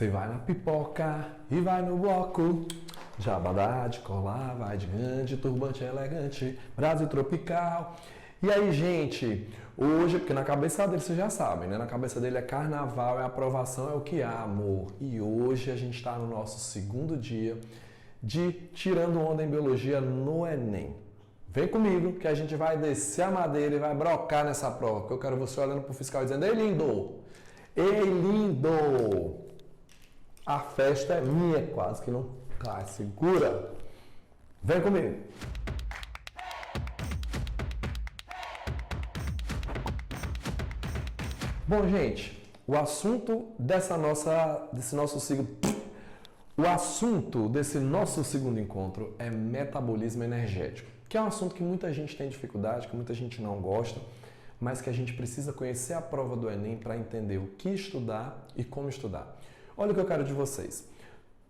Você vai na pipoca e vai no bloco. Jabadá de colar, vai de grande, turbante elegante, Brasil tropical. E aí, gente, hoje, porque na cabeça dele vocês já sabem, né? Na cabeça dele é carnaval, é aprovação, é o que há, amor. E hoje a gente está no nosso segundo dia de Tirando Onda em Biologia no Enem. Vem comigo que a gente vai descer a madeira e vai brocar nessa prova, porque eu quero você olhando pro fiscal dizendo: Ei, lindo! Ei, lindo! A festa é minha, quase que não cai. Segura! Vem comigo! Bom, gente, o assunto desse nosso segundo encontro é metabolismo energético, que é um assunto que muita gente tem dificuldade, que muita gente não gosta, mas que a gente precisa conhecer a prova do Enem para entender o que estudar e como estudar. Olha o que eu quero de vocês.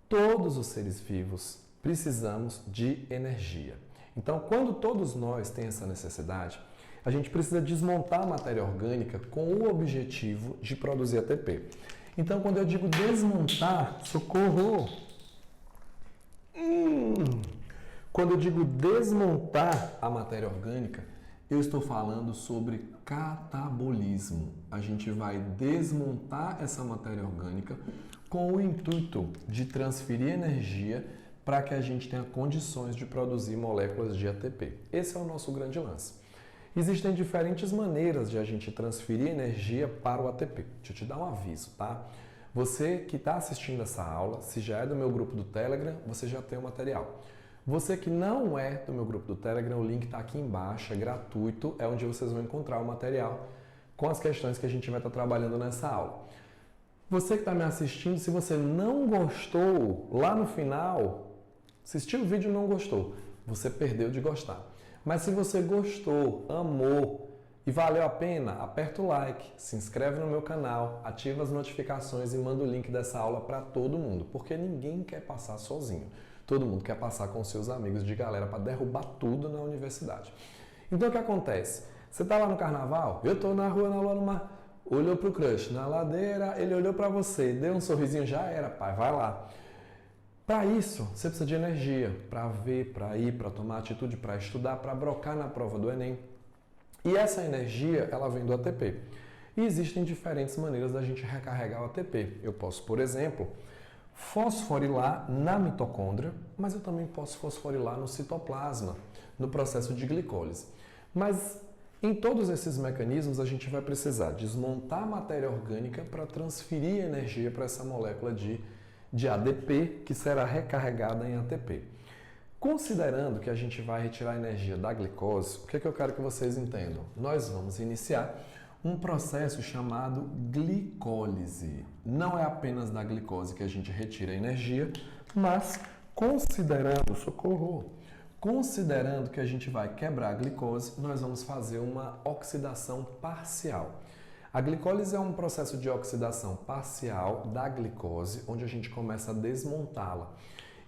Todos os seres vivos precisamos de energia. Então, quando todos nós temos essa necessidade, a gente precisa desmontar a matéria orgânica com o objetivo de produzir ATP. Então, quando eu digo desmontar, socorro! Quando eu digo desmontar a matéria orgânica, eu estou falando sobre catabolismo. A gente vai desmontar essa matéria orgânica com o intuito de transferir energia para que a gente tenha condições de produzir moléculas de ATP. Esse é o nosso grande lance. Existem diferentes maneiras de a gente transferir energia para o ATP. Deixa eu te dar um aviso, tá? Você que está assistindo essa aula, se já é do meu grupo do Telegram, você já tem o material. Você que não é do meu grupo do Telegram, o link está aqui embaixo, é gratuito, é onde vocês vão encontrar o material com as questões que a gente vai estar trabalhando nessa aula. Você que está me assistindo, se você não gostou, lá no final, assistiu o vídeo e não gostou, você perdeu de gostar. Mas se você gostou, amou e valeu a pena, aperta o like, se inscreve no meu canal, ativa as notificações e manda o link dessa aula para todo mundo, porque ninguém quer passar sozinho. Todo mundo quer passar com seus amigos de galera para derrubar tudo na universidade. Então o que acontece? Você está lá no carnaval, eu estou na rua, na lua, no mar, olhou para o crush na ladeira, ele olhou para você, deu um sorrisinho, já era, pai, vai lá. Para isso, você precisa de energia, para ver, para ir, para tomar atitude, para estudar, para brocar na prova do Enem. E essa energia, ela vem do ATP. E existem diferentes maneiras da gente recarregar o ATP. Eu posso, por exemplo, fosforilar na mitocôndria, mas eu também posso fosforilar no citoplasma, no processo de glicólise. Mas em todos esses mecanismos, a gente vai precisar desmontar a matéria orgânica para transferir energia para essa molécula de ADP, que será recarregada em ATP. Considerando que a gente vai retirar a energia da glicose, o que é que eu quero que vocês entendam? Nós vamos iniciar um processo chamado glicólise. Não é apenas da glicose que a gente retira a energia, mas considerando que a gente vai quebrar a glicose, nós vamos fazer uma oxidação parcial. A glicólise é um processo de oxidação parcial da glicose, onde a gente começa a desmontá-la.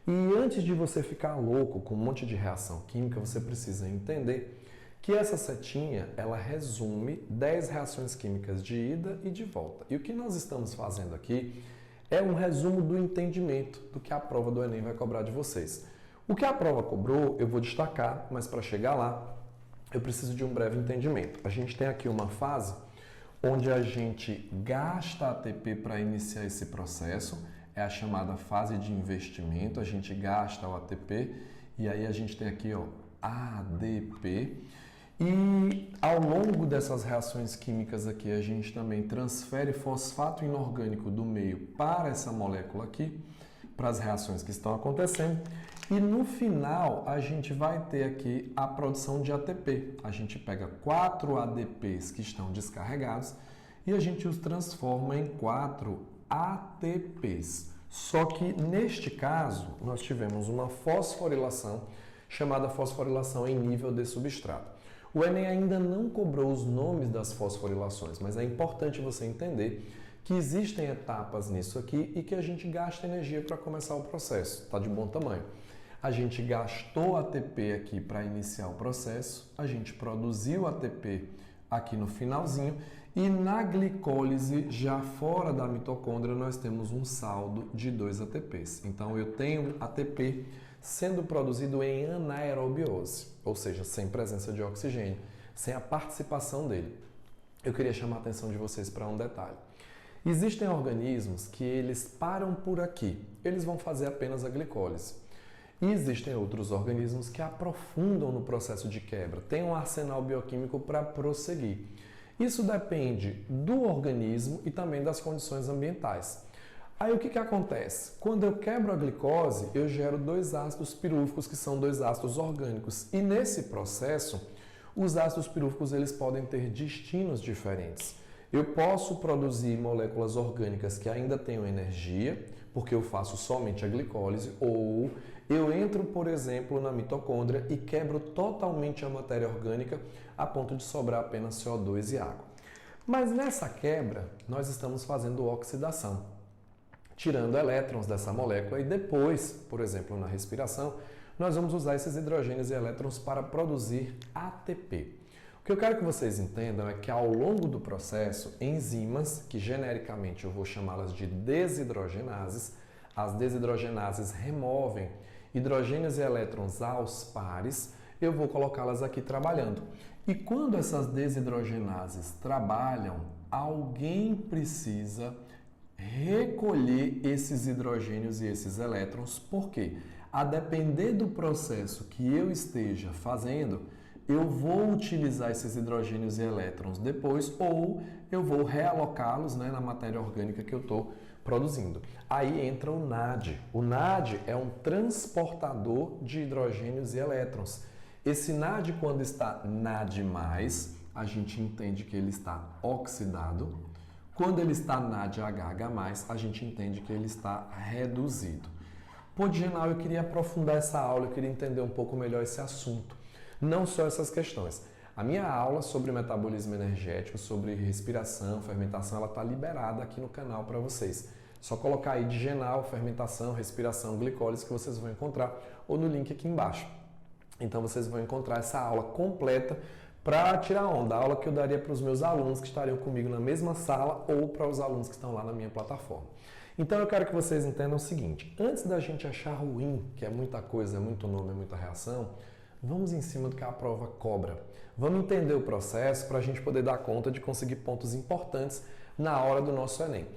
E antes de você ficar louco com um monte de reação química, você precisa entender que essa setinha, ela resume 10 reações químicas de ida e de volta. E o que nós estamos fazendo aqui é um resumo do entendimento do que a prova do Enem vai cobrar de vocês. O que a prova cobrou, eu vou destacar, mas para chegar lá, eu preciso de um breve entendimento. A gente tem aqui uma fase onde a gente gasta ATP para iniciar esse processo, é a chamada fase de investimento, a gente gasta o ATP e aí a gente tem aqui ADP. E ao longo dessas reações químicas aqui, a gente também transfere fosfato inorgânico do meio para essa molécula aqui, para as reações que estão acontecendo. E no final, a gente vai ter aqui a produção de ATP. A gente pega 4 ADPs que estão descarregados e a gente os transforma em 4 ATPs. Só que neste caso, nós tivemos uma fosforilação chamada fosforilação em nível de substrato. O Enem ainda não cobrou os nomes das fosforilações, mas é importante você entender que existem etapas nisso aqui e que a gente gasta energia para começar o processo. Está de bom tamanho. A gente gastou ATP aqui para iniciar o processo, a gente produziu ATP aqui no finalzinho E na glicólise, já fora da mitocôndria, nós temos um saldo de 2 ATPs. Então, eu tenho ATP sendo produzido em anaerobiose, ou seja, sem presença de oxigênio, sem a participação dele. Eu queria chamar a atenção de vocês para um detalhe. Existem organismos que eles param por aqui, eles vão fazer apenas a glicólise. E existem outros organismos que aprofundam no processo de quebra, têm um arsenal bioquímico para prosseguir. Isso depende do organismo e também das condições ambientais. Aí o que acontece? Quando eu quebro a glicose, eu gero 2 ácidos pirúvicos, que são 2 ácidos orgânicos. E nesse processo, os ácidos pirúvicos eles podem ter destinos diferentes. Eu posso produzir moléculas orgânicas que ainda tenham energia, porque eu faço somente a glicólise, ou eu entro, por exemplo, na mitocôndria e quebro totalmente a matéria orgânica a ponto de sobrar apenas CO2 e água. Mas nessa quebra, nós estamos fazendo oxidação, tirando elétrons dessa molécula e depois, por exemplo, na respiração, nós vamos usar esses hidrogênios e elétrons para produzir ATP. O que eu quero que vocês entendam é que ao longo do processo, enzimas, que genericamente eu vou chamá-las de desidrogenases, as desidrogenases removem hidrogênios e elétrons aos pares, eu vou colocá-las aqui trabalhando. E quando essas desidrogenases trabalham, alguém precisa recolher esses hidrogênios e esses elétrons, porque a depender do processo que eu esteja fazendo, eu vou utilizar esses hidrogênios e elétrons depois ou eu vou realocá-los, né, na matéria orgânica que eu estou produzindo. Aí entra o NAD. O NAD é um transportador de hidrogênios e elétrons. Esse NAD, quando está NAD+, a gente entende que ele está oxidado. Quando ele está NADHH+, a gente entende que ele está reduzido. Por geral, eu queria aprofundar essa aula, eu queria entender um pouco melhor esse assunto. Não só essas questões. A minha aula sobre metabolismo energético, sobre respiração, fermentação, ela está liberada aqui no canal para vocês. Só colocar aí digenal, fermentação, respiração, glicólise que vocês vão encontrar ou no link aqui embaixo. Então vocês vão encontrar essa aula completa para tirar onda, a aula que eu daria para os meus alunos que estariam comigo na mesma sala ou para os alunos que estão lá na minha plataforma. Então eu quero que vocês entendam o seguinte, antes da gente achar ruim, que é muita coisa, é muito nome, é muita reação, vamos em cima do que a prova cobra. Vamos entender o processo para a gente poder dar conta de conseguir pontos importantes na hora do nosso Enem.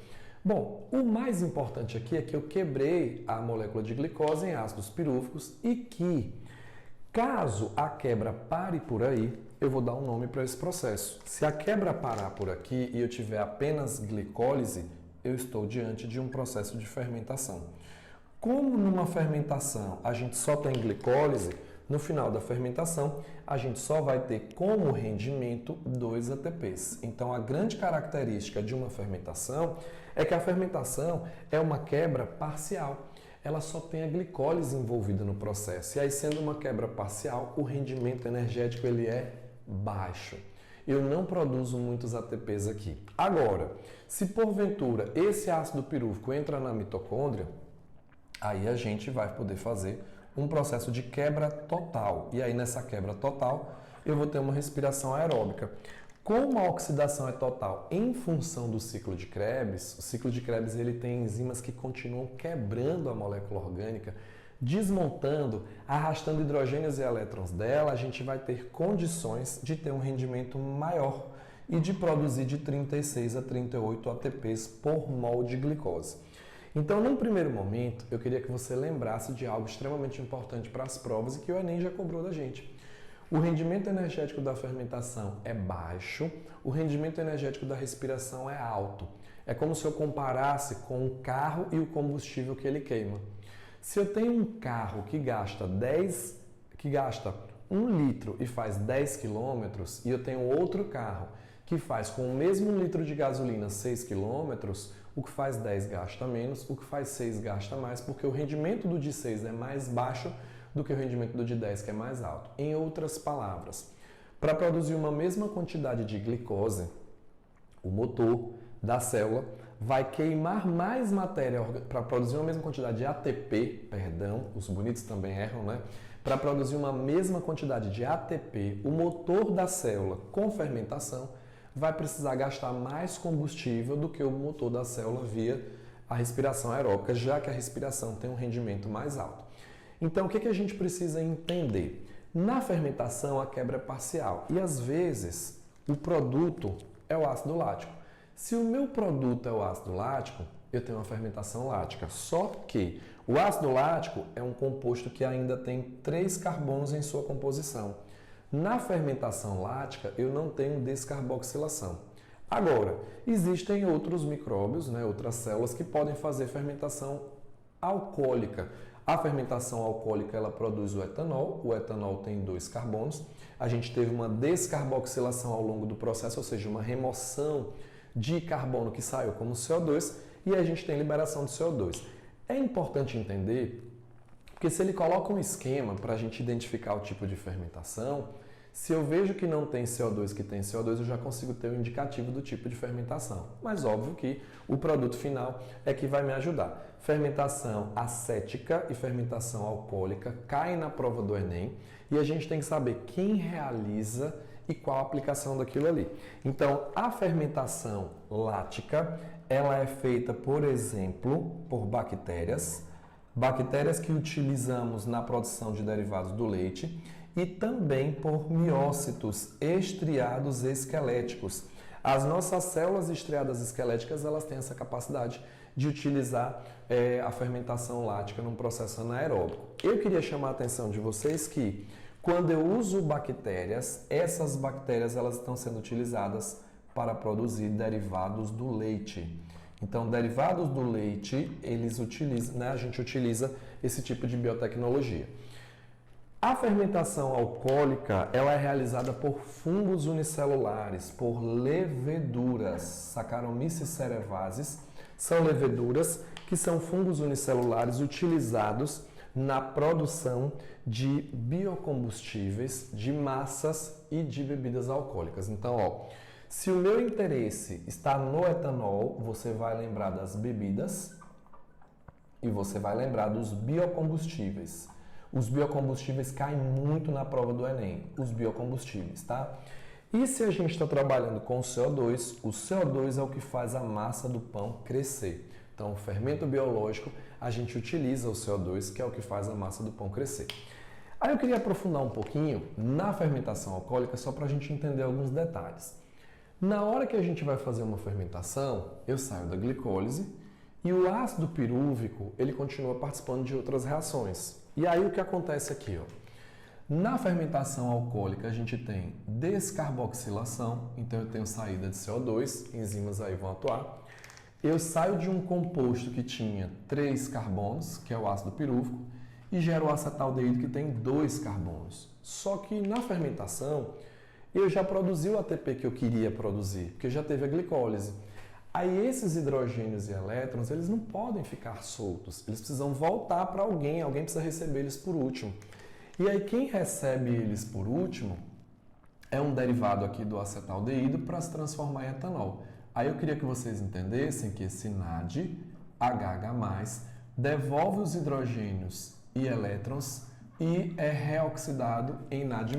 Bom, o mais importante aqui é que eu quebrei a molécula de glicose em ácidos pirúvicos e que, caso a quebra pare por aí, eu vou dar um nome para esse processo. Se a quebra parar por aqui e eu tiver apenas glicólise, eu estou diante de um processo de fermentação. Como numa fermentação a gente só tem glicólise, no final da fermentação, a gente só vai ter como rendimento 2 ATPs. Então, a grande característica de uma fermentação é que a fermentação é uma quebra parcial. Ela só tem a glicólise envolvida no processo. E aí, sendo uma quebra parcial, o rendimento energético ele é baixo. Eu não produzo muitos ATPs aqui. Agora, se porventura esse ácido pirúvico entra na mitocôndria, aí a gente vai poder fazer um processo de quebra total. E aí, nessa quebra total, eu vou ter uma respiração aeróbica. Como a oxidação é total em função do ciclo de Krebs, o ciclo de Krebs ele tem enzimas que continuam quebrando a molécula orgânica, desmontando, arrastando hidrogênios e elétrons dela, a gente vai ter condições de ter um rendimento maior e de produzir de 36 a 38 ATPs por mol de glicose. Então, num primeiro momento, eu queria que você lembrasse de algo extremamente importante para as provas e que o Enem já cobrou da gente. O rendimento energético da fermentação é baixo, o rendimento energético da respiração é alto. É como se eu comparasse com o carro e o combustível que ele queima. Se eu tenho um carro que gasta 1 litro e faz 10 quilômetros e eu tenho outro carro que faz com o mesmo litro de gasolina 6 quilômetros, o que faz 10 gasta menos, o que faz 6 gasta mais, porque o rendimento do de 6 é mais baixo do que o rendimento do de 10, que é mais alto. Em outras palavras, para produzir uma mesma quantidade de glicose, o motor da célula vai queimar mais matéria para produzir uma mesma quantidade de ATP, os bonitos também erram, né? Para produzir uma mesma quantidade de ATP, o motor da célula com fermentação vai precisar gastar mais combustível do que o motor da célula via a respiração aeróbica, já que a respiração tem um rendimento mais alto. Então, o que a gente precisa entender? Na fermentação, a quebra é parcial e, às vezes, o produto é o ácido lático. Se o meu produto é o ácido lático, eu tenho uma fermentação lática. Só que o ácido lático é um composto que ainda tem 3 carbonos em sua composição. Na fermentação lática, eu não tenho descarboxilação. Agora, existem outros micróbios, outras células que podem fazer fermentação alcoólica. A fermentação alcoólica ela produz o etanol tem 2 carbonos. A gente teve uma descarboxilação ao longo do processo, ou seja, uma remoção de carbono que saiu como CO2 e a gente tem liberação de CO2. É importante entender, porque se ele coloca um esquema para a gente identificar o tipo de fermentação, se eu vejo que não tem CO2, que tem CO2, eu já consigo ter um indicativo do tipo de fermentação. Mas óbvio que o produto final é que vai me ajudar. Fermentação acética e fermentação alcoólica caem na prova do Enem e a gente tem que saber quem realiza e qual a aplicação daquilo ali. Então, a fermentação lática, ela é feita, por exemplo, por bactérias que utilizamos na produção de derivados do leite e também por miócitos estriados esqueléticos. As nossas células estriadas esqueléticas, elas têm essa capacidade de utilizar a fermentação lática num processo anaeróbico. Eu queria chamar a atenção de vocês que quando eu uso bactérias, essas bactérias elas estão sendo utilizadas para produzir derivados do leite. Então, derivados do leite, a gente utiliza esse tipo de biotecnologia. A fermentação alcoólica, ela é realizada por fungos unicelulares, por leveduras, Saccharomyces cerevisiae, são leveduras que são fungos unicelulares utilizados na produção de biocombustíveis, de massas e de bebidas alcoólicas. Então, se o meu interesse está no etanol, você vai lembrar das bebidas e você vai lembrar dos biocombustíveis. Os biocombustíveis caem muito na prova do Enem, os biocombustíveis, tá? E se a gente está trabalhando com o CO2 é o que faz a massa do pão crescer. Então, o fermento biológico, a gente utiliza o CO2, que é o que faz a massa do pão crescer. Aí eu queria aprofundar um pouquinho na fermentação alcoólica, só para a gente entender alguns detalhes. Na hora que a gente vai fazer uma fermentação, eu saio da glicólise e o ácido pirúvico, ele continua participando de outras reações. E aí o que acontece aqui, Na fermentação alcoólica a gente tem descarboxilação, então eu tenho saída de CO2, enzimas aí vão atuar. Eu saio de um composto que tinha 3 carbonos, que é o ácido pirúvico, e gero o acetaldeído que tem 2 carbonos. Só que na fermentação eu já produzi o ATP que eu queria produzir, porque já teve a glicólise. Aí esses hidrogênios e elétrons, eles não podem ficar soltos, eles precisam voltar para alguém precisa receber eles por último. E aí quem recebe eles por último é um derivado aqui do acetaldeído para se transformar em etanol. Aí eu queria que vocês entendessem que esse NAD, HH+, devolve os hidrogênios e elétrons e é reoxidado em NAD+.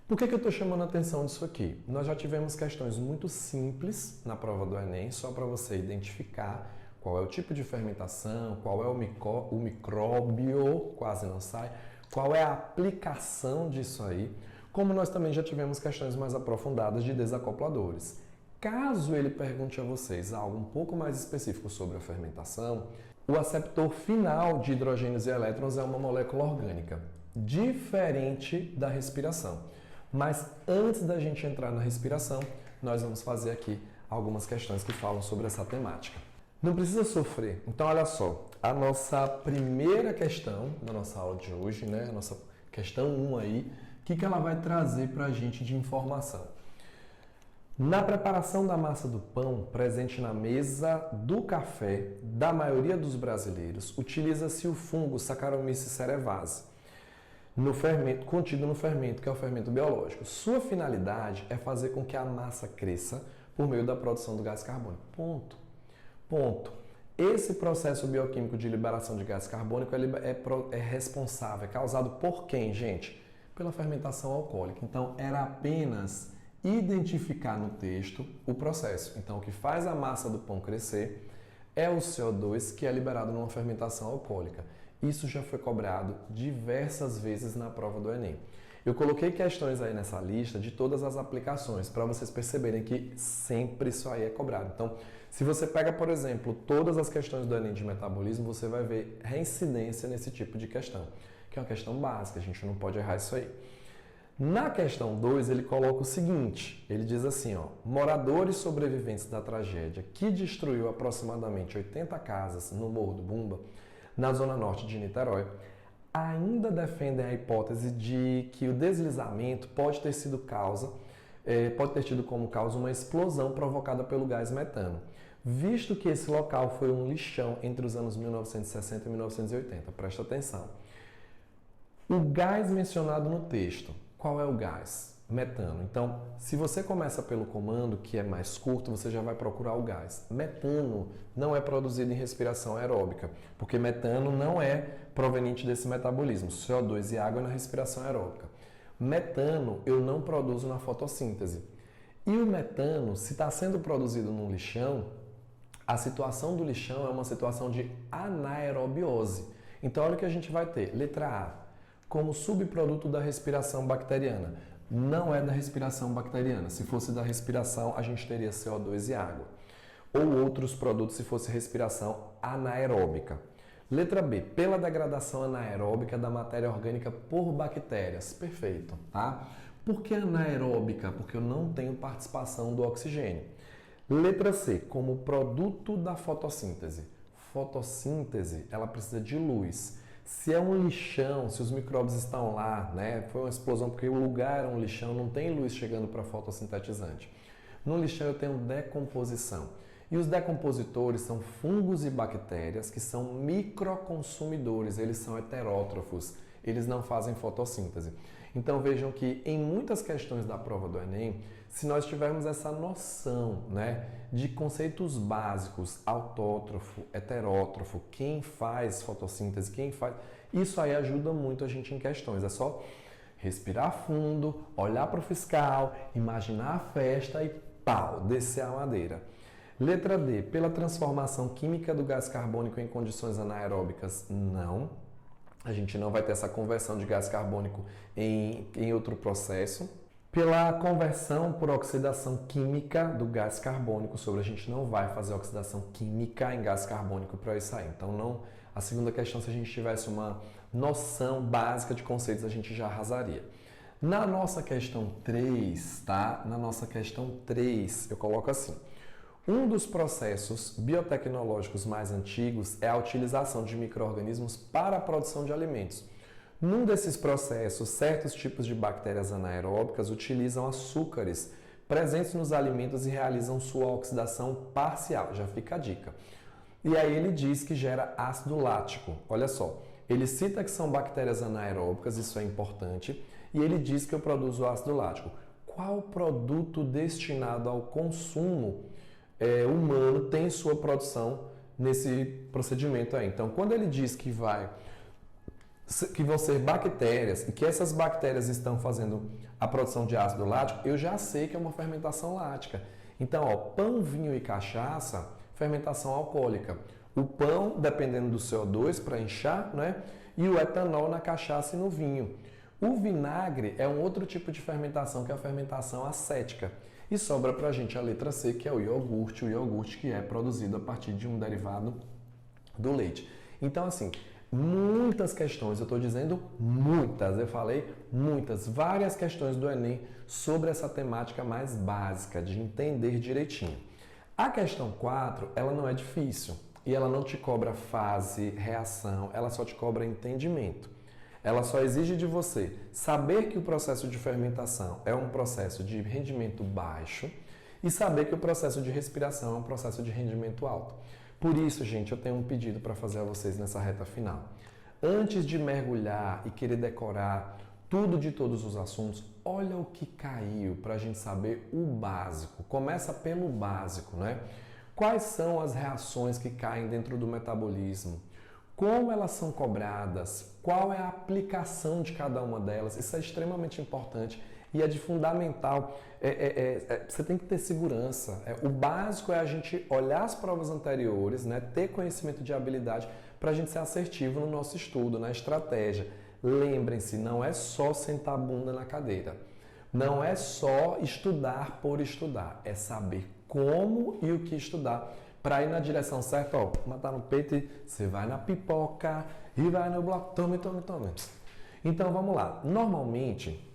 Por que eu estou chamando a atenção disso aqui? Nós já tivemos questões muito simples na prova do Enem, só para você identificar qual é o tipo de fermentação, qual é o micróbio, quase não sai, qual é a aplicação disso aí, como nós também já tivemos questões mais aprofundadas de desacopladores. Caso ele pergunte a vocês algo um pouco mais específico sobre a fermentação, o aceptor final de hidrogênios e elétrons é uma molécula orgânica, diferente da respiração. Mas antes da gente entrar na respiração, nós vamos fazer aqui algumas questões que falam sobre essa temática. Não precisa sofrer. Então, olha só, a nossa primeira questão da nossa aula de hoje, a nossa questão 1 aí, o que ela vai trazer para a gente de informação? Na preparação da massa do pão, presente na mesa do café da maioria dos brasileiros, utiliza-se o fungo Saccharomyces cerevisiae. Contido no fermento, que é o fermento biológico. Sua finalidade é fazer com que a massa cresça por meio da produção do gás carbônico. Ponto. Esse processo bioquímico de liberação de gás carbônico é responsável, é causado por quem, gente? Pela fermentação alcoólica. Então, era apenas identificar no texto o processo. Então, o que faz a massa do pão crescer é o CO2 que é liberado numa fermentação alcoólica. Isso já foi cobrado diversas vezes na prova do Enem. Eu coloquei questões aí nessa lista de todas as aplicações para vocês perceberem que sempre isso aí é cobrado. Então, se você pega, por exemplo, todas as questões do Enem de metabolismo, você vai ver reincidência nesse tipo de questão, que é uma questão básica, a gente não pode errar isso aí. Na questão 2, ele coloca o seguinte, ele diz assim, ó, moradores sobreviventes da tragédia que destruiu aproximadamente 80 casas no Morro do Bumba, na zona norte de Niterói, ainda defendem a hipótese de que o deslizamento pode ter tido como causa uma explosão provocada pelo gás metano, visto que esse local foi um lixão entre os anos 1960 e 1980. Presta atenção. O gás mencionado no texto, qual é o gás? Metano. Então, se você começa pelo comando, que é mais curto, você já vai procurar o gás. Metano não é produzido em respiração aeróbica, porque metano não é proveniente desse metabolismo. CO2 e água na respiração aeróbica. Metano eu não produzo na fotossíntese. E o metano, se está sendo produzido num lixão, a situação do lixão é uma situação de anaerobiose. Então, olha o que a gente vai ter. Letra A, como subproduto da respiração bacteriana. Não é da respiração bacteriana. Se fosse da respiração, a gente teria CO2 e água. Ou outros produtos se fosse respiração anaeróbica. Letra B, pela degradação anaeróbica da matéria orgânica por bactérias. Perfeito, tá? Por que anaeróbica? Porque eu não tenho participação do oxigênio. Letra C, como produto da fotossíntese. Fotossíntese, ela precisa de luz. Se é um lixão, se os micróbios estão lá, né? Foi uma explosão porque o lugar é um lixão, não tem luz chegando para fotossintetizante. No lixão eu tenho decomposição. E os decompositores são fungos e bactérias que são microconsumidores, eles são heterótrofos, eles não fazem fotossíntese. Então vejam que em muitas questões da prova do Enem, se nós tivermos essa noção, né, de conceitos básicos, autótrofo, heterótrofo, quem faz fotossíntese, quem faz... Isso aí ajuda muito a gente em questões. É só respirar fundo, olhar para o fiscal, imaginar a festa e pau, descer a madeira. Letra D, pela transformação química do gás carbônico em condições anaeróbicas, não. A gente não vai ter essa conversão de gás carbônico em outro processo. Pela conversão por oxidação química do gás carbônico a gente não vai fazer oxidação química em gás carbônico para isso aí. Então, não, a segunda questão, se a gente tivesse uma noção básica de conceitos, a gente já arrasaria. Na nossa questão 3, tá? Na nossa questão 3, eu coloco assim. Um dos processos biotecnológicos mais antigos é a utilização de micro-organismos para a produção de alimentos. Num desses processos, certos tipos de bactérias anaeróbicas utilizam açúcares presentes nos alimentos e realizam sua oxidação parcial. Já fica a dica. E aí ele diz que gera ácido lático. Olha só, ele cita que são bactérias anaeróbicas, isso é importante, e ele diz que eu produzo ácido lático. Qual produto destinado ao consumo humano tem sua produção nesse procedimento aí? Então, quando ele diz que vão ser bactérias e que essas bactérias estão fazendo a produção de ácido lático, eu já sei que é uma fermentação lática. Então, ó, pão, vinho e cachaça, fermentação alcoólica. O pão, dependendo do CO2 para inchar, né? E o etanol na cachaça e no vinho. O vinagre é um outro tipo de fermentação, que é a fermentação acética. E sobra para a gente a letra C, que é o iogurte que é produzido a partir de um derivado do leite. Então, assim, muitas questões, eu estou dizendo muitas, eu falei muitas, várias questões do Enem sobre essa temática mais básica, de entender direitinho. A questão 4, ela não é difícil e ela não te cobra fase, reação, ela só te cobra entendimento. Ela só exige de você saber que o processo de fermentação é um processo de rendimento baixo e saber que o processo de respiração é um processo de rendimento alto. Por isso, gente, eu tenho um pedido para fazer a vocês nessa reta final. Antes de mergulhar e querer decorar tudo de todos os assuntos, olha o que caiu para a gente saber o básico. Começa pelo básico, né? Quais são as reações que caem dentro do metabolismo? Como elas são cobradas? Qual é a aplicação de cada uma delas? Isso é extremamente importante. E é de fundamental, você tem que ter segurança. O básico é a gente olhar as provas anteriores, né, ter conhecimento de habilidade para a gente ser assertivo no nosso estudo, na estratégia. Lembrem-se, não é só sentar a bunda na cadeira. Não é só estudar por estudar, é saber como e o que estudar para ir na direção certa. Ó, matar no peito e você vai na pipoca e vai no bloco. Tome. Então vamos lá. Normalmente,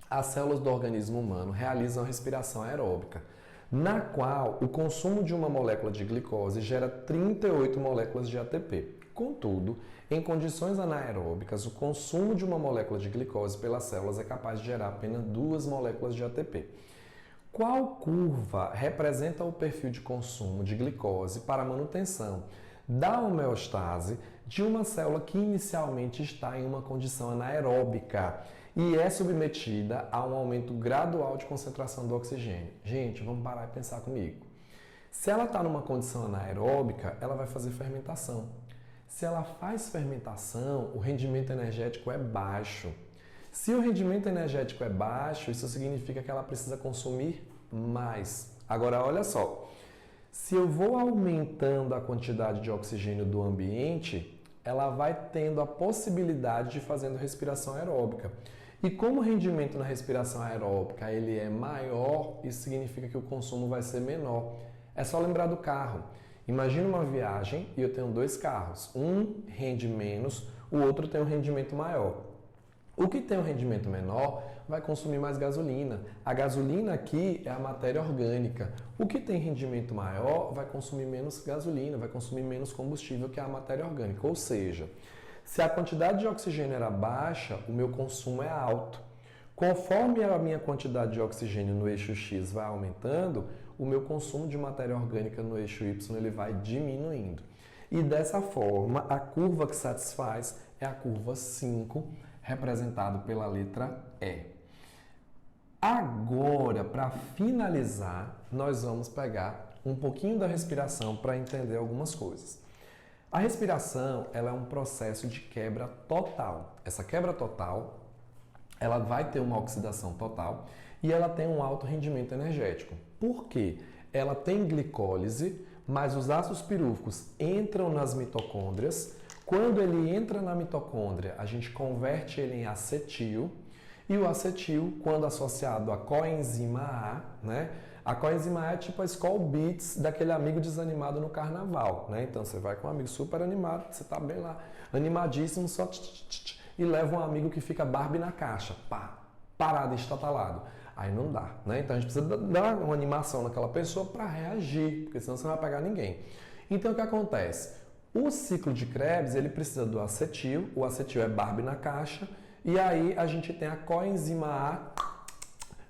as células do organismo humano realizam a respiração aeróbica, na qual o consumo de uma molécula de glicose gera 38 moléculas de ATP. Contudo, em condições anaeróbicas, o consumo de uma molécula de glicose pelas células é capaz de gerar apenas 2 moléculas de ATP. Qual curva representa o perfil de consumo de glicose para a manutenção da homeostase de uma célula que inicialmente está em uma condição anaeróbica e é submetida a um aumento gradual de concentração do oxigênio? Gente, vamos parar e pensar comigo. Se ela está numa condição anaeróbica, ela vai fazer fermentação. Se ela faz fermentação, o rendimento energético é baixo. Se o rendimento energético é baixo, isso significa que ela precisa consumir mais. Agora, olha só. Se eu vou aumentando a quantidade de oxigênio do ambiente, ela vai tendo a possibilidade de fazer respiração aeróbica. E como o rendimento na respiração aeróbica ele é maior, isso significa que o consumo vai ser menor. É só lembrar do carro. Imagina uma viagem e eu tenho 2 carros. Um rende menos, o outro tem um rendimento maior. O que tem um rendimento menor vai consumir mais gasolina. A gasolina aqui é a matéria orgânica. O que tem rendimento maior vai consumir menos gasolina, vai consumir menos combustível, que é a matéria orgânica. Ou seja, se a quantidade de oxigênio era baixa, o meu consumo é alto. Conforme a minha quantidade de oxigênio no eixo X vai aumentando, o meu consumo de matéria orgânica no eixo Y ele vai diminuindo. E dessa forma, a curva que satisfaz é a curva 5, representado pela letra E. Agora, para finalizar, nós vamos pegar um pouquinho da respiração para entender algumas coisas. A respiração ela é um processo de quebra total. Essa quebra total ela vai ter uma oxidação total e ela tem um alto rendimento energético. Por quê? Ela tem glicólise, mas os ácidos pirúvicos entram nas mitocôndrias. Quando ele entra na mitocôndria, a gente converte ele em acetil. E o acetil, quando associado à coenzima A, né? A coenzima A é tipo a Skol Beats daquele amigo desanimado no carnaval, né? Então você vai com um amigo super animado, você tá bem lá, animadíssimo, só e leva um amigo que fica Barbie na caixa, pá, parado, estatalado. Aí não dá, né? Então a gente precisa dar uma animação naquela pessoa para reagir, porque senão você não vai pegar ninguém. Então o que acontece? O ciclo de Krebs, ele precisa do acetil, o acetil é Barbie na caixa, e aí a gente tem a coenzima A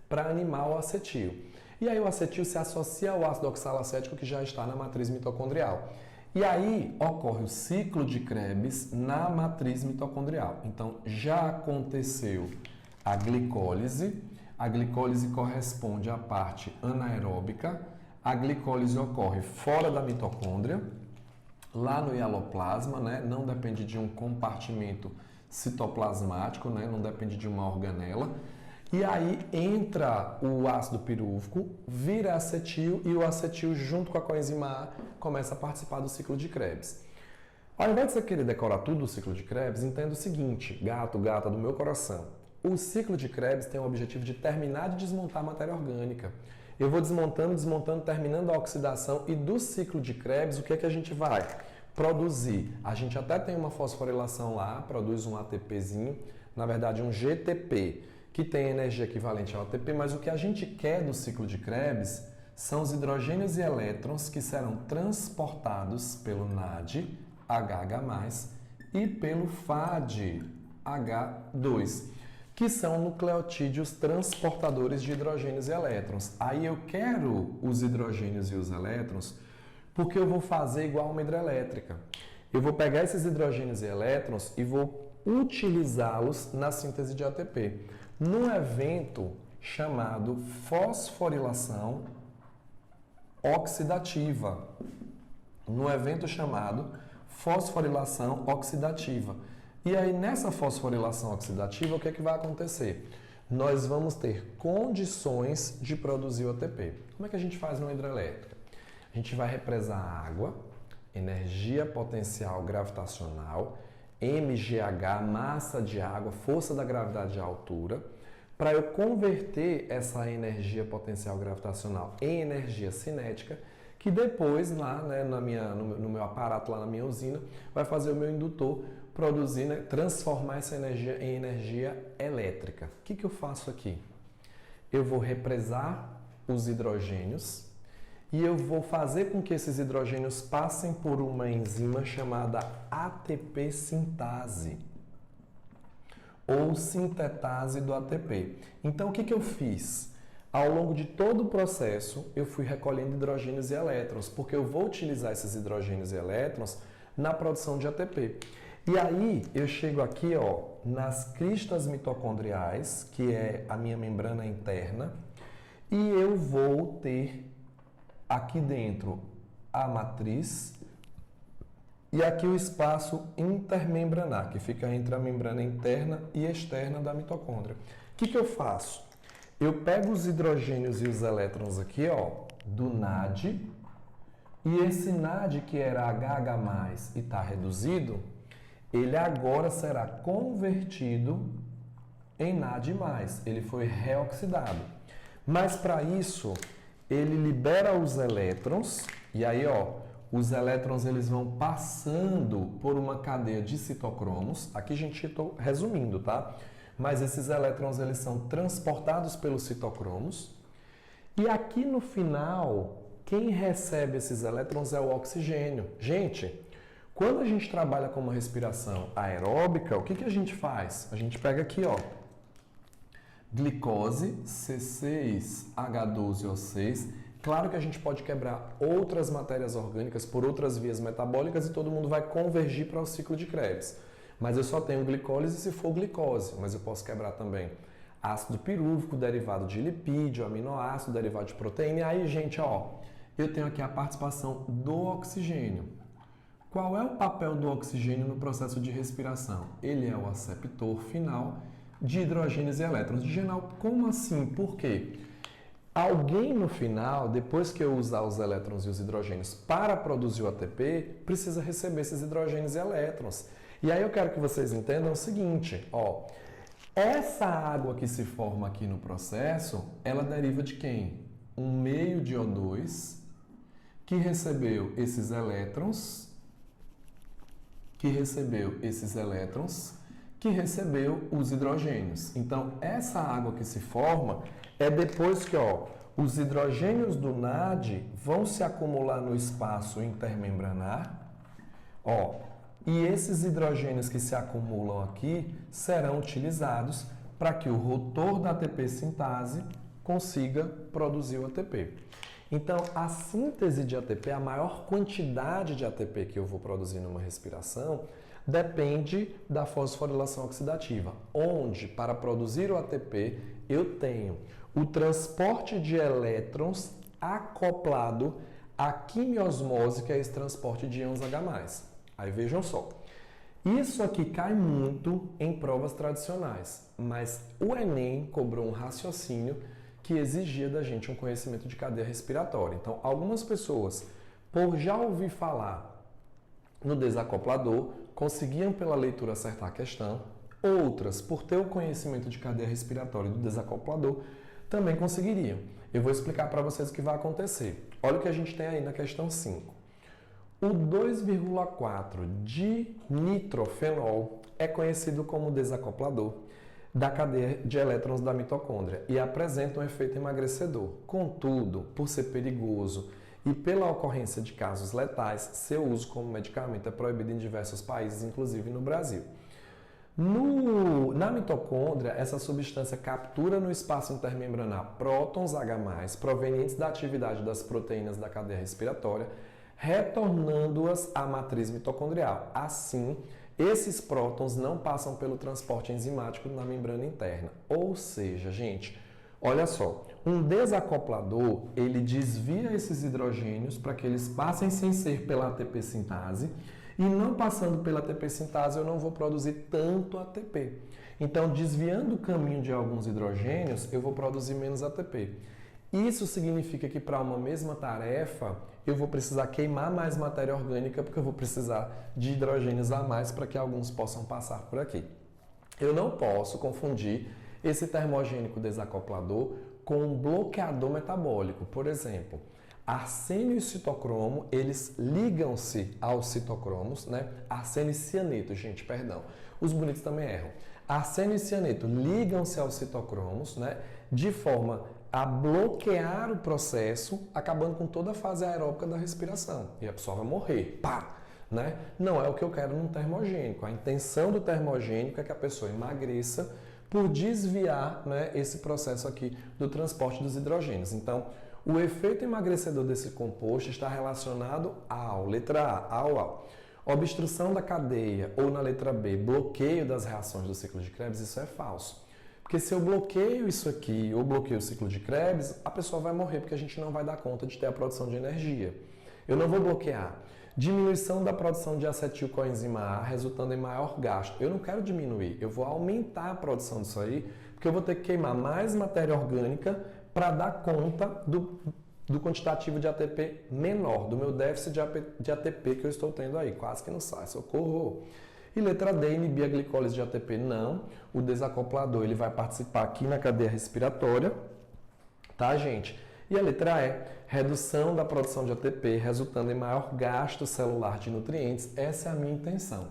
para animar o acetil. E aí o acetil se associa ao ácido oxalacético que já está na matriz mitocondrial. E aí ocorre o ciclo de Krebs na matriz mitocondrial. Então já aconteceu a glicólise corresponde à parte anaeróbica, a glicólise ocorre fora da mitocôndria, lá no hialoplasma, né? Não depende de um compartimento citoplasmático, né? Não depende de uma organela. E aí entra o ácido pirúvico, vira acetil e o acetil junto com a coenzima A começa a participar do ciclo de Krebs. Ao invés de você querer decorar tudo do ciclo de Krebs, entenda o seguinte, gato, gata do meu coração. O ciclo de Krebs tem o objetivo de terminar de desmontar a matéria orgânica. Eu vou desmontando, terminando a oxidação e do ciclo de Krebs, o que é que a gente vai produzir? A gente até tem uma fosforilação lá, produz um ATPzinho, na verdade um GTP, que tem energia equivalente ao ATP, mas o que a gente quer do ciclo de Krebs são os hidrogênios e elétrons que serão transportados pelo NAD, HH+, e pelo FAD, H2, que são nucleotídeos transportadores de hidrogênios e elétrons. Aí eu quero os hidrogênios e os elétrons porque eu vou fazer igual uma hidrelétrica. Eu vou pegar esses hidrogênios e elétrons e vou utilizá-los na síntese de ATP, num evento chamado fosforilação oxidativa. E aí, nessa fosforilação oxidativa, o que é que vai acontecer? nós vamos ter condições de produzir o ATP. Como é que a gente faz numa hidrelétrica? A gente vai represar água, energia potencial gravitacional, mgh, massa de água, força da gravidade e altura, para eu converter essa energia potencial gravitacional em energia cinética, que depois lá, né, no meu aparato, lá na minha usina, vai fazer o meu indutor produzir, né, transformar essa energia em energia elétrica. O que eu faço aqui? Eu vou represar os hidrogênios e eu vou fazer com que esses hidrogênios passem por uma enzima chamada ATP sintase ou sintetase do ATP. Então, o que eu fiz? Ao longo de todo o processo, eu fui recolhendo hidrogênios e elétrons, porque eu vou utilizar esses hidrogênios e elétrons na produção de ATP. E aí, eu chego aqui, ó, nas cristas mitocondriais, que é a minha membrana interna, e eu vou ter aqui dentro a matriz e aqui o espaço intermembranar, que fica entre a membrana interna e externa da mitocôndria. O que eu faço? Eu pego os hidrogênios e os elétrons aqui, ó, do NAD, e esse NAD que era HH+, e está reduzido, ele agora será convertido em NAD+, ele foi reoxidado. Mas para isso, ele libera os elétrons, e aí, ó, os elétrons eles vão passando por uma cadeia de citocromos. Aqui, gente, estou resumindo, tá? Mas esses elétrons eles são transportados pelos citocromos. E aqui no final, quem recebe esses elétrons é o oxigênio. Gente, quando a gente trabalha com uma respiração aeróbica, o que a gente faz? A gente pega aqui, ó, glicose, C6H12O6. Claro que a gente pode quebrar outras matérias orgânicas por outras vias metabólicas e todo mundo vai convergir para o ciclo de Krebs. Mas eu só tenho glicólise se for glicose, mas eu posso quebrar também ácido pirúvico, derivado de lipídio, aminoácido, derivado de proteína. E aí, gente, ó, eu tenho aqui a participação do oxigênio. Qual é o papel do oxigênio no processo de respiração? Ele é o aceptor final de hidrogênios e elétrons. Digenal, como assim? Por quê? Alguém no final, depois que eu usar os elétrons e os hidrogênios para produzir o ATP, precisa receber esses hidrogênios e elétrons. E aí eu quero que vocês entendam o seguinte, ó, essa água que se forma aqui no processo, ela deriva de quem? Um meio de O2 que recebeu esses elétrons, que recebeu os hidrogênios. Então, essa água que se forma é depois que, ó, os hidrogênios do NAD vão se acumular no espaço intermembranar, ó, e esses hidrogênios que se acumulam aqui serão utilizados para que o rotor da ATP sintase consiga produzir o ATP. Então, a síntese de ATP, a maior quantidade de ATP que eu vou produzir numa respiração, depende da fosforilação oxidativa, onde, para produzir o ATP, eu tenho o transporte de elétrons acoplado à quimiosmose, que é esse transporte de íons H+. Aí vejam só, isso aqui cai muito em provas tradicionais, mas o Enem cobrou um raciocínio que exigia da gente um conhecimento de cadeia respiratória. Então, algumas pessoas, por já ouvir falar no desacoplador, conseguiam pela leitura acertar a questão. Outras, por ter o conhecimento de cadeia respiratória do desacoplador, também conseguiriam. Eu vou explicar para vocês o que vai acontecer. Olha o que a gente tem aí na questão 5. O 2,4 de nitrofenol é conhecido como desacoplador da cadeia de elétrons da mitocôndria e apresenta um efeito emagrecedor. Contudo, por ser perigoso e pela ocorrência de casos letais, seu uso como medicamento é proibido em diversos países, inclusive no Brasil. Na mitocôndria, essa substância captura no espaço intermembranar prótons H+, provenientes da atividade das proteínas da cadeia respiratória, retornando-as à matriz mitocondrial. Assim, esses prótons não passam pelo transporte enzimático na membrana interna. Ou seja, gente, olha só, um desacoplador, ele desvia esses hidrogênios para que eles passem sem ser pela ATP sintase E não passando pela ATP sintase, eu não vou produzir tanto ATP. Então, desviando o caminho de alguns hidrogênios, eu vou produzir menos ATP. Isso significa que para uma mesma tarefa, eu vou precisar queimar mais matéria orgânica, porque eu vou precisar de hidrogênios a mais para que alguns possam passar por aqui. Eu não posso confundir esse termogênico desacoplador com um bloqueador metabólico. Por exemplo, arsênio e citocromo, eles ligam-se aos citocromos, né? Arsênio e cianeto, gente, perdão. Os bonitos também erram. Arsênio e cianeto ligam-se aos citocromos, né? De forma a bloquear o processo, acabando com toda a fase aeróbica da respiração. E a pessoa vai morrer. Pá! Né? Não é o que eu quero num termogênico. A intenção do termogênico é que a pessoa emagreça por desviar, né, esse processo aqui do transporte dos hidrogênios. Então, o efeito emagrecedor desse composto está relacionado ao, letra A, ao obstrução da cadeia, ou na letra B, bloqueio das reações do ciclo de Krebs. Isso é falso. Porque se eu bloqueio isso aqui, ou bloqueio o ciclo de Krebs, a pessoa vai morrer, porque a gente não vai dar conta de ter a produção de energia. Eu não vou bloquear. Diminuição da produção de acetilcoenzima A, resultando em maior gasto. Eu não quero diminuir, eu vou aumentar a produção disso aí, porque eu vou ter que queimar mais matéria orgânica para dar conta do quantitativo de ATP menor, do meu déficit de ATP que eu estou tendo aí. Quase que não sai, socorro! E letra D, inibir a glicólise de ATP, não. O desacoplador ele vai participar aqui na cadeia respiratória, tá, gente? E a letra E, redução da produção de ATP, resultando em maior gasto celular de nutrientes. Essa é a minha intenção.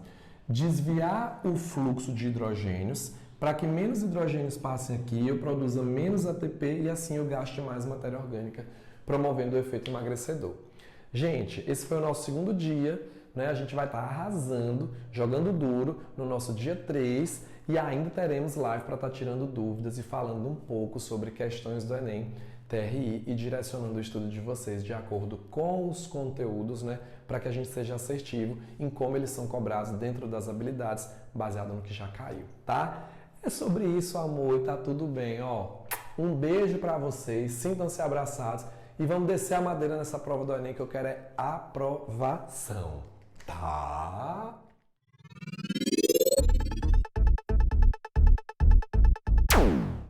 Desviar o fluxo de hidrogênios para que menos hidrogênios passem aqui, eu produza menos ATP e assim eu gaste mais matéria orgânica, promovendo o efeito emagrecedor. Gente, esse foi o nosso segundo dia, né? A gente vai estar arrasando, jogando duro no nosso dia 3 e ainda teremos live para estar tirando dúvidas e falando um pouco sobre questões do Enem, TRI e direcionando o estudo de vocês de acordo com os conteúdos, né, para que a gente seja assertivo em como eles são cobrados dentro das habilidades, baseado no que já caiu, tá? É sobre isso, amor, e tá tudo bem, ó. Um beijo para vocês, sintam-se abraçados e vamos descer a madeira nessa prova do Enem que eu quero é aprovação, tá?